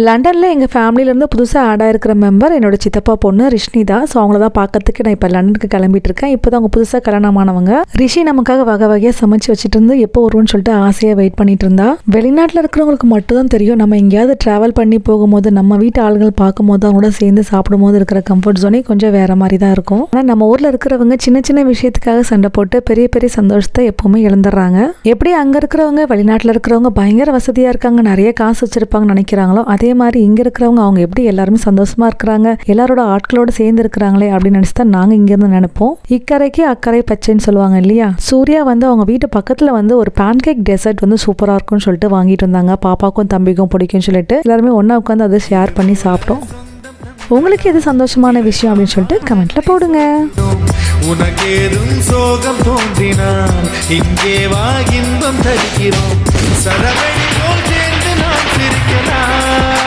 லண்டனில் எங்கள் ஃபேமிலியிலேருந்து புதுசாக ஆட் ஆகிருக்கிற மெம்பர் என்னோட சித்தப்பா பொண்ணு ரிஷினி தான். ஸோ அவங்கள தான் பார்க்கறதுக்கு நான் இப்போ லண்டனுக்கு கிளம்பிட்டு இருக்கேன். இப்போ தான் அவங்க புதுசாக கல்யாணமானவங்க. ரிஷி நமக்காக வகை வகையாக சமைச்சு வச்சுட்டு இருந்து எப்போ வருவோன்னு சொல்லிட்டு ஆசையாக வெயிட் பண்ணிட்டு இருந்தா. வெளிநாட்டில் இருக்கிறவங்களுக்கு மட்டும் தான் தெரியும், நம்ம எங்கேயாவது ட்ராவல் பண்ணி போகும்போது நம்ம வீட்டு ஆளுகள் பார்க்கும்போது அவங்களோட சேர்ந்து சாப்பிடும்போது இருக்கிற கம்ஃபர்ட் ஜோனே கொஞ்சம் வேற மாதிரி தான் இருக்கும். ஆனால் நம்ம ஊரில் இருக்கிறவங்க சின்ன சின்ன விஷயத்துக்காக சண்டை போட்டு பெரிய பெரிய சந்தோஷத்தை எப்பவுமே இழந்துடுறாங்க. எப்படி அங்கே இருக்கிறவங்க வெளிநாட்டில் இருக்கிறவங்க பயங்கர வசதியாக இருக்காங்க, நிறைய காசு வச்சிருப்பாங்கன்னு நினைக்கிறாங்களோ, அதே மாதிரி இங்க இருக்கிறவங்க அவங்க எப்படி எல்லாருமே சந்தோஷமா இருக்கிறாங்க, எல்லாரோட ஆட்களோட சேர்ந்து இருக்கிறாங்களே அப்படின்னு நினைச்சுதான் நாங்க இங்க இருந்து நினைப்போம். இக்கரைக்கு அக்கறை பச்சைன்னு சொல்லுவாங்க இல்லையா. சூர்யா அவங்க வீட்டு பக்கத்துல ஒரு பேன்கேக் டெசர்ட் சூப்பரா இருக்கும்னு சொல்லிட்டு வாங்கிட்டு இருந்தாங்க. பாப்பாக்கும் தம்பிக்கும் பிடிக்கும்னு சொல்லிட்டு எல்லாருமே ஒன்னா உட்காந்து அதை ஷேர் பண்ணி சாப்பிட்டோம். உங்களுக்கு எது சந்தோஷமான விஷயம் அப்படின்னு சொல்லிட்டு கமெண்ட்ல போடுங்க. உனக்கேதும் சோகம் தோன்றினார் இங்கே வா இன்பம் தருகிறோம் சரவணி.